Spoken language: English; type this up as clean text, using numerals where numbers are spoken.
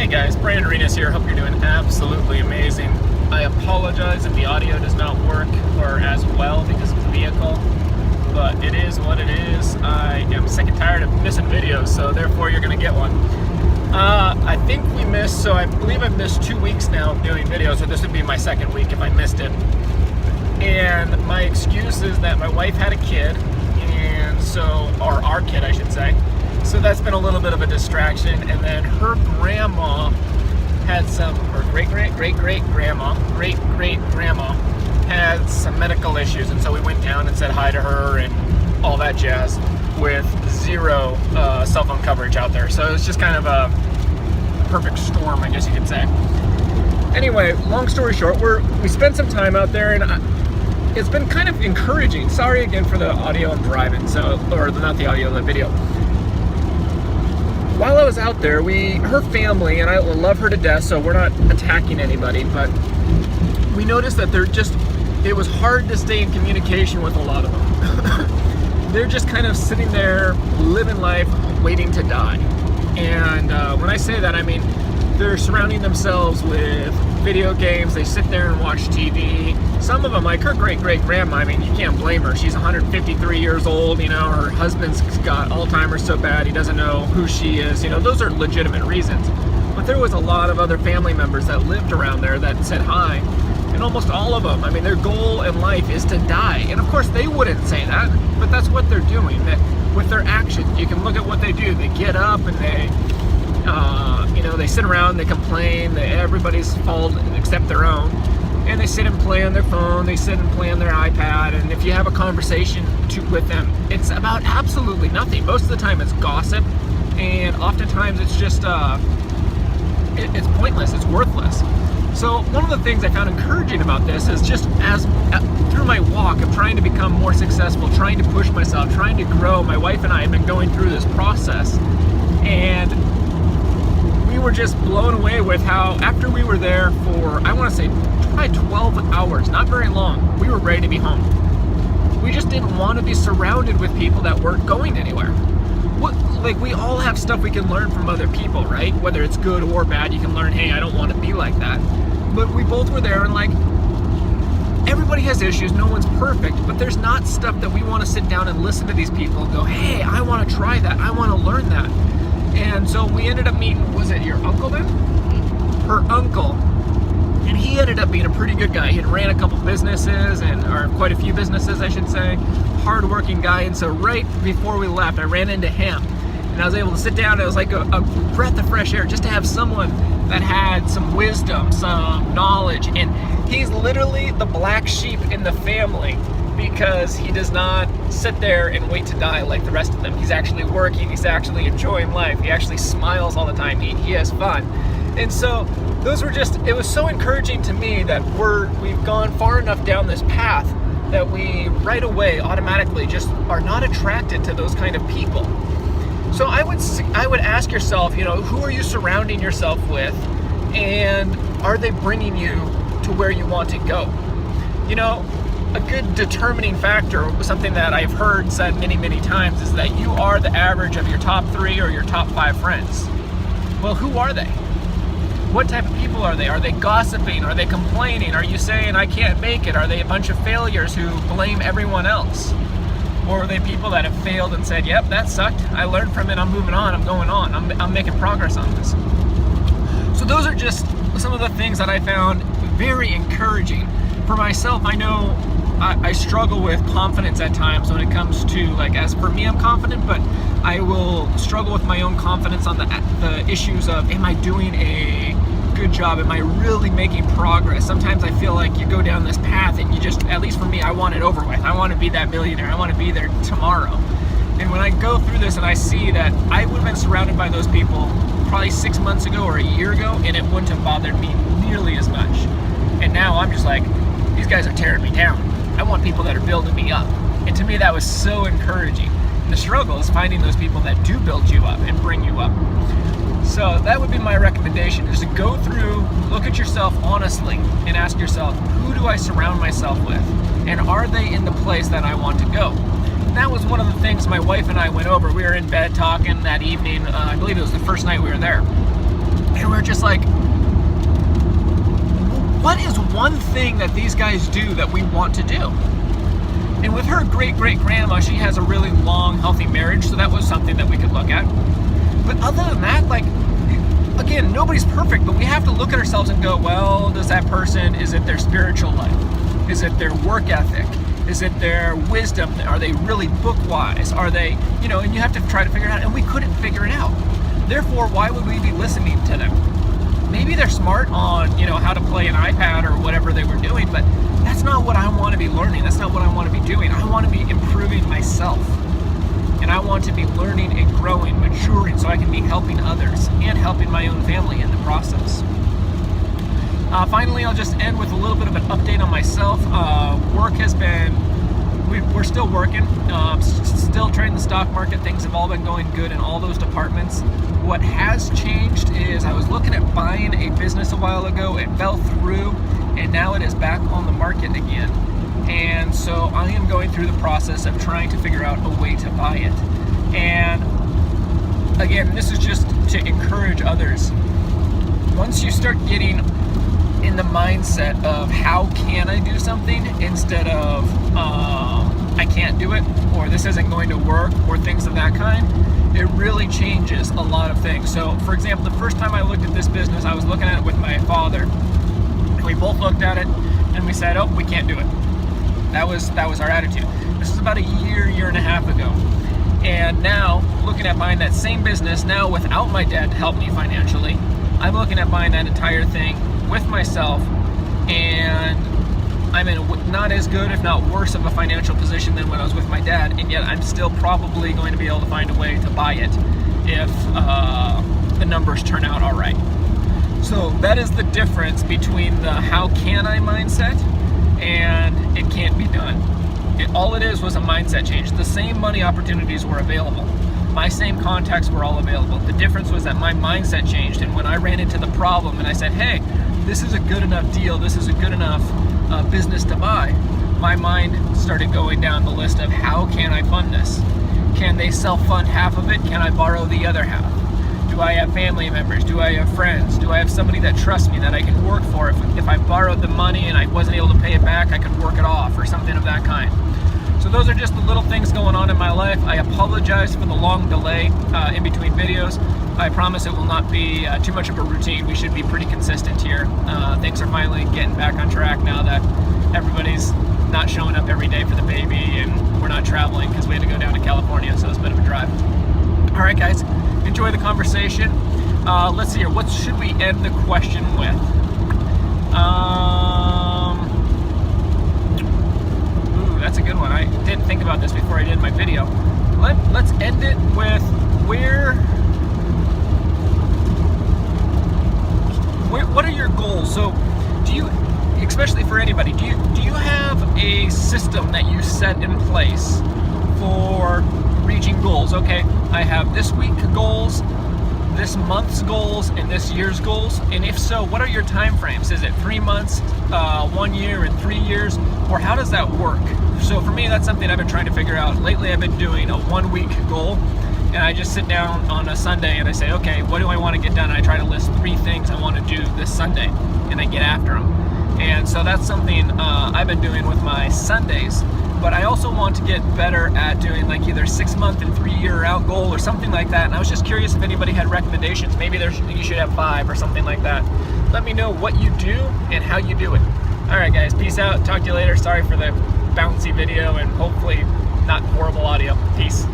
guys, Brandon Arenas here. Hope you're doing absolutely amazing. I apologize if the audio does not work or as well because of the vehicle, but it is what it is. I am sick and tired of missing videos, so therefore you're going to get one. I think we missed, so I believe I've missed 2 weeks now of doing videos, or this would be my second week if I missed it. And my excuse is that my wife had a kid, and so, or our kid I should say. So that's been a little bit of a distraction, and then her grandma had some, or great-great-grandma had some medical issues, and so we went down and said hi to her and all that jazz with zero cell phone coverage out there. So it's just kind of a perfect storm, I guess you could say. Anyway, long story short, we spent some time out there, and it's been kind of encouraging. Sorry again for the audio, I'm driving, so, or not the audio, the video. While I was out there, her family, and I love her to death, so we're not attacking anybody, but we noticed that it was hard to stay in communication with a lot of them. They're just kind of sitting there, living life, waiting to die. And when I say that, I mean, they're surrounding themselves with video games. They sit there and watch TV. Some of them, like her great-great-grandma, I mean, you can't blame her. She's 153 years old, you know, her husband's got Alzheimer's so bad he doesn't know who she is. You know, those are legitimate reasons. But there was a lot of other family members that lived around there that said hi. And almost all of them, I mean, their goal in life is to die. And of course, they wouldn't say that, but that's what they're doing. With their actions, you can look at what they do. They get up and they sit around, they complain, everybody's fault except their own, and they sit and play on their phone, they sit and play on their iPad, and if you have a conversation with them, it's about absolutely nothing. Most of the time it's gossip, and oftentimes it's just, it's pointless, it's worthless. So one of the things I found encouraging about this is just through my walk of trying to become more successful, trying to push myself, trying to grow, my wife and I have been going through this process, and we were just blown away with how after we were there for, I want to say, probably 12 hours, not very long, we were ready to be home. We just didn't want to be surrounded with people that weren't going anywhere. We all have stuff we can learn from other people, right? Whether it's good or bad, you can learn, hey, I don't want to be like that. But we both were there, and everybody has issues, no one's perfect, but there's not stuff that we want to sit down and listen to these people and go, hey, I want to try that, I want to learn that. And so we ended up meeting, was it your uncle then? Her uncle. And he ended up being a pretty good guy. He had ran a couple businesses, or quite a few businesses, I should say. Hard-working guy. And so right before we left, I ran into him. And I was able to sit down. It was like a breath of fresh air just to have someone that had some wisdom, some knowledge. And he's literally the black sheep in the family, because he does not sit there and wait to die like the rest of them. He's actually working, he's actually enjoying life, he actually smiles all the time, he has fun. And so those were it was so encouraging to me that we've gone far enough down this path that we right away automatically just are not attracted to those kind of people. So I would ask yourself, who are you surrounding yourself with, and are they bringing you to where you want to go? A good determining factor, something that I've heard said many, many times, is that you are the average of your top 3 or your top 5 friends. Well, who are they? What type of people are they? Are they gossiping? Are they complaining? Are you saying, I can't make it? Are they a bunch of failures who blame everyone else? Or are they people that have failed and said, yep, that sucked, I learned from it, I'm moving on, I'm going on, I'm making progress on this. So those are just some of the things that I found very encouraging. For myself, I know I struggle with confidence at times when it comes to, as for me, I'm confident, but I will struggle with my own confidence on the issues of, am I doing a good job? Am I really making progress? Sometimes I feel like you go down this path and you just, at least for me, I want it over with. I want to be that millionaire. I want to be there tomorrow. And when I go through this and I see that I would have been surrounded by those people probably 6 months ago or a year ago, and it wouldn't have bothered me nearly as much. And now I'm just like, these guys are tearing me down. I want people that are building me up. And to me, that was so encouraging. And the struggle is finding those people that do build you up and bring you up. So that would be my recommendation, is to go through, look at yourself honestly, and ask yourself, who do I surround myself with? And are they in the place that I want to go? And that was one of the things my wife and I went over. We were in bed talking that evening. I believe it was the first night we were there. And we're just like, what is one thing that these guys do that we want to do? And with her great-great-grandma, she has a really long, healthy marriage, so that was something that we could look at. But other than that, like, again, nobody's perfect, but we have to look at ourselves and go, well, does that person, is it their spiritual life? Is it their work ethic? Is it their wisdom? Are they really book-wise? Are they, and you have to try to figure it out, and we couldn't figure it out. Therefore, why would we be listening to them? Maybe they're smart on, how to play an iPad or whatever they were doing, but that's not what I want to be learning. That's not what I want to be doing. I want to be improving myself. And I want to be learning and growing, maturing, so I can be helping others and helping my own family in the process. Finally, I'll just end with a little bit of an update on myself. Work has been, we're still working, still trading the stock market. Things have all been going good in all those departments. What has changed is I was looking at buying a business a while ago. It fell through, and now it is back on the market again. And so I am going through the process of trying to figure out a way to buy it. And again, this is just to encourage others. Once you start getting in the mindset of how can I do something instead of I can't do it, or this isn't going to work, or things of that kind, it really changes a lot of things. So for example, the first time I looked at this business, I was looking at it with my father, and we both looked at it and we said, oh, we can't do it. That was our attitude. This is about a year and a half ago. And now, looking at buying that same business, now without my dad to help me financially, I'm looking at buying that entire thing with myself, and I'm in not as good, if not worse, of a financial position than when I was with my dad, and yet I'm still probably going to be able to find a way to buy it if the numbers turn out all right. So that is the difference between the how can I mindset and it can't be done. All it is was a mindset change. The same money opportunities were available. My same contacts were all available. The difference was that my mindset changed, and when I ran into the problem and I said, hey, this is a good enough deal, this is a good enough business to buy, my mind started going down the list of how can I fund this? Can they self-fund half of it? Can I borrow the other half? Do I have family members? Do I have friends? Do I have somebody that trusts me that I can work for? If I borrowed the money and I wasn't able to pay it back, I could work it off or something of that kind. So those are just the little things going on in my life. I apologize for the long delay in between videos. I promise it will not be too much of a routine. We should be pretty consistent here. Things are finally getting back on track now that everybody's not showing up every day for the baby, and we're not traveling because we had to go down to California, so it's a bit of a drive. All right, guys, enjoy the conversation. Let's see here. What should we end the question with? That's a good one. I didn't think about this before I did my video. Let's end it with what are your goals? So do you, especially for anybody, do you have a system that you set in place for reaching goals? Okay, I have this week goals, this month's goals, and this year's goals. And if so, what are your time frames? Is it 3 months, 1 year, and 3 years? Or how does that work? So for me, that's something I've been trying to figure out. Lately, I've been doing a 1 week goal, and I just sit down on a Sunday and I say, okay, what do I want to get done? And I try to list 3 things I want to do this Sunday, and I get after them. And so that's something I've been doing with my Sundays. But I also want to get better at doing like either 6 month and 3 year out goal or something like that. And I was just curious if anybody had recommendations. Maybe you should have 5 or something like that. Let me know what you do and how you do it. All right, guys, peace out. Talk to you later. Sorry for the bouncy video and hopefully not horrible audio. Peace.